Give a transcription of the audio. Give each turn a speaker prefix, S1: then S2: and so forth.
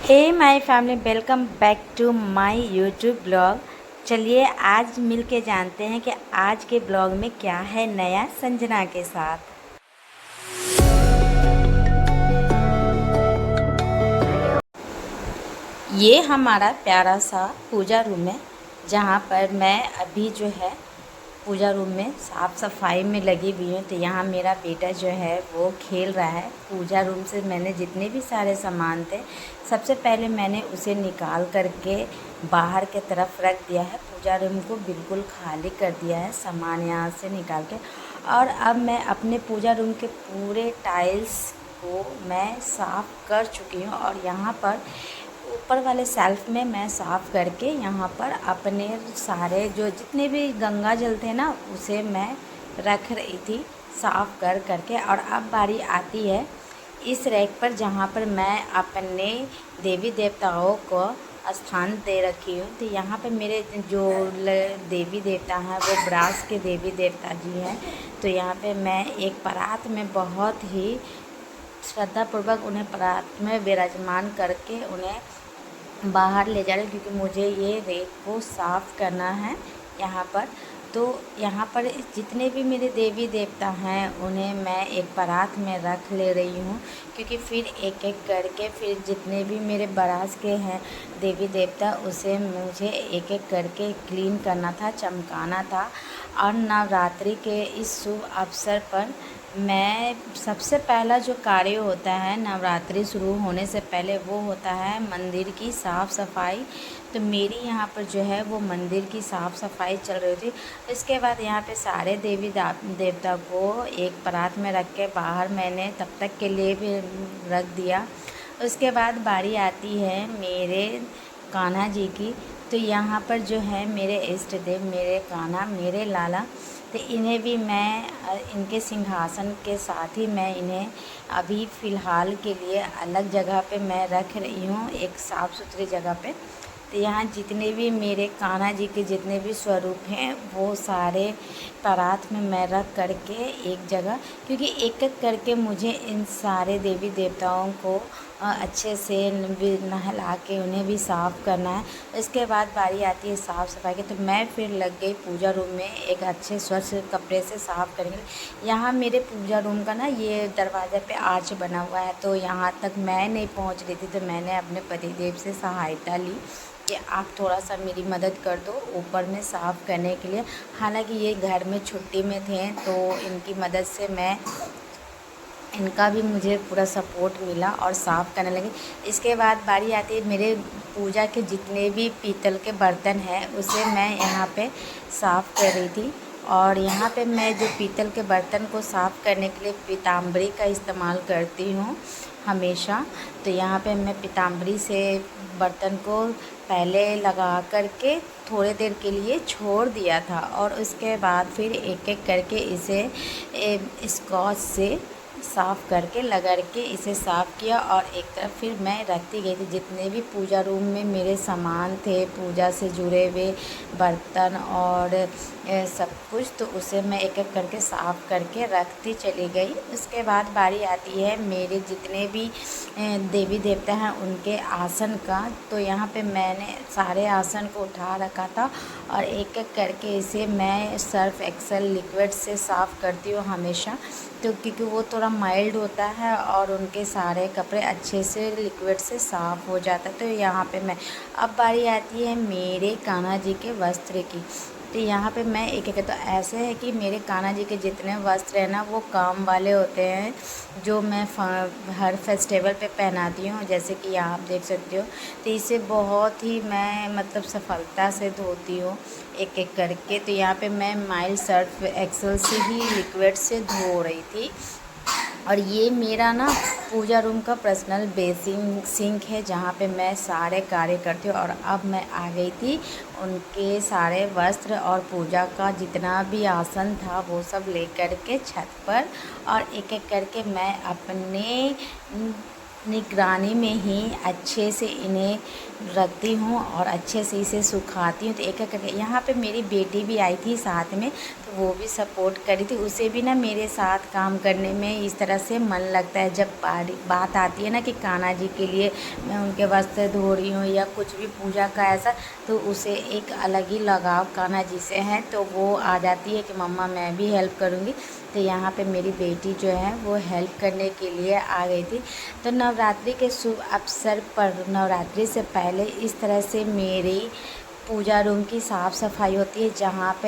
S1: Hey my family, welcome back to my YouTube blog. चलिए आज मिल के जानते हैं कि आज के ब्लॉग में क्या है नया संजना के साथ। ये हमारा प्यारा सा पूजा रूम है, जहाँ पर मैं अभी जो है पूजा रूम में साफ़ सफाई में लगी हुई हूँ। तो यहाँ मेरा बेटा जो है वो खेल रहा है। पूजा रूम से मैंने जितने भी सारे सामान थे सबसे पहले मैंने उसे निकाल करके बाहर के तरफ रख दिया है। पूजा रूम को बिल्कुल खाली कर दिया है सामान यहाँ से निकाल के। और अब मैं अपने पूजा रूम के पूरे टाइल्स को मैं साफ़ कर चुकी हूँ। और यहाँ पर ऊपर वाले सेल्फ में मैं साफ़ करके यहाँ पर अपने सारे जो जितने भी गंगा जल थे ना उसे मैं रख रही थी साफ़ कर करके। और अब बारी आती है इस रैक पर, जहाँ पर मैं अपने देवी देवताओं को स्थान दे रखी हूँ। तो यहाँ पे मेरे जो देवी देवता हैं वो ब्रास के देवी देवता जी हैं। तो यहाँ पे मैं एक परात में बहुत ही श्रद्धापूर्वक उन्हें परात में विराजमान करके उन्हें बाहर ले जा रही हूँ, क्योंकि मुझे ये रैक को साफ़ करना है यहाँ पर। तो यहाँ पर जितने भी मेरे देवी देवता हैं उन्हें मैं एक परात में रख ले रही हूँ, क्योंकि फिर एक एक करके फिर जितने भी मेरे बरास के हैं देवी देवता उसे मुझे एक एक करके क्लीन करना था, चमकाना था। और नवरात्रि के इस शुभ अवसर पर मैं सबसे पहला जो कार्य होता है नवरात्रि शुरू होने से पहले वो होता है मंदिर की साफ़ सफाई। तो मेरी यहाँ पर जो है वो मंदिर की साफ़ सफाई चल रही थी। इसके बाद यहाँ पे सारे देवी देवता को एक परात में रख के बाहर मैंने तब तक के लिए भी रख दिया। उसके बाद बारी आती है मेरे कान्हा जी की। तो यहाँ पर जो है मेरे इष्ट देव, मेरे कान्हा, मेरे लाला, तो इन्हें भी मैं इनके सिंहासन के साथ ही मैं इन्हें अभी फ़िलहाल के लिए अलग जगह पे मैं रख रही हूँ, एक साफ़ सुथरी जगह पे। तो यहाँ जितने भी मेरे कान्हा जी के जितने भी स्वरूप हैं वो सारे परात में मैं रख करके एक जगह, क्योंकि एक एक करके मुझे इन सारे देवी देवताओं को अच्छे से नहला के उन्हें भी साफ़ करना है। इसके बाद बारी आती है साफ़ सफाई की। तो मैं फिर लग गई पूजा रूम में एक अच्छे स्वच्छ कपड़े से साफ़ करेंगे। यहाँ मेरे पूजा रूम का ना ये दरवाज़े पे आर्च बना हुआ है, तो यहाँ तक मैं नहीं पहुँच रही थी। तो मैंने अपने पतिदेव से सहायता ली कि आप थोड़ा सा मेरी मदद कर दो ऊपर में साफ़ करने के लिए। हालांकि ये घर में छुट्टी में थे तो इनकी मदद से इनका भी मुझे पूरा सपोर्ट मिला और साफ़ करने लगी। इसके बाद बारी आती है मेरे पूजा के जितने भी पीतल के बर्तन हैं उसे मैं यहाँ पे साफ़ कर रही थी। और यहाँ पे मैं जो पीतल के बर्तन को साफ़ करने के लिए पीताम्बरी का इस्तेमाल करती हूँ हमेशा। तो यहाँ पे मैं पीताम्बरी से बर्तन को पहले लगा करके थोड़ी देर के लिए छोड़ दिया था, और उसके बाद फिर एक एक करके इसे स्कॉच से साफ़ करके रगड़ के इसे साफ़ किया। और एक तरफ फिर मैं रखती गई थी जितने भी पूजा रूम में मेरे सामान थे, पूजा से जुड़े हुए बर्तन और सब कुछ, तो उसे मैं एक एक करके साफ़ करके रखती चली गई। उसके बाद बारी आती है मेरे जितने भी देवी देवता हैं उनके आसन का। तो यहाँ पे मैंने सारे आसन को उठा रखा था और एक एक करके इसे मैं सर्फ एक्सेल लिक्विड से साफ़ करती हूँ हमेशा। तो क्योंकि वो थोड़ा माइल्ड होता है और उनके सारे कपड़े अच्छे से लिक्विड से साफ़ हो जाता है। तो यहाँ पे मैं अब बारी आती है मेरे कान्हा जी के वस्त्र की। तो यहाँ पे मैं एक एक, तो ऐसे है कि मेरे कान्हा जी के जितने वस्त्र हैं ना वो काम वाले होते हैं, जो मैं हर फेस्टिवल पे पहनाती हूँ। जैसे कि यहाँ आप देख सकते हो, तो इसे बहुत ही मैं मतलब सफलता से धोती हूँ एक एक करके। तो यहाँ पे मैं माइल्ड सर्फ एक्सेल से ही लिक्विड से धो रही थी। और ये मेरा ना पूजा रूम का पर्सनल बेसिन सिंक है, जहाँ पे मैं सारे कार्य करती हूँ। और अब मैं आ गई थी उनके सारे वस्त्र और पूजा का जितना भी आसन था वो सब लेकर के छत पर, और एक एक करके मैं अपने निगरानी में ही अच्छे से इन्हें रखती हूँ और अच्छे से इसे सुखाती हूँ। तो एक एक करके यहाँ पे मेरी बेटी भी आई थी साथ में, तो वो भी सपोर्ट करी थी। उसे भी ना मेरे साथ काम करने में इस तरह से मन लगता है। जब बात आती है ना कि कान्हा जी के लिए मैं उनके वस्त्र धो रही हूँ या कुछ भी पूजा का ऐसा, तो उसे एक अलग ही लगाव कान्हा जी से है। तो वो आ जाती है कि मम्मा मैं भी हेल्प करूँगी। तो यहाँ पे मेरी बेटी जो है वो हेल्प करने के लिए आ गई थी। तो नवरात्रि के शुभ अवसर पर नवरात्रि से पहले इस तरह से मेरी पूजा रूम की साफ़ सफाई होती है, जहाँ पे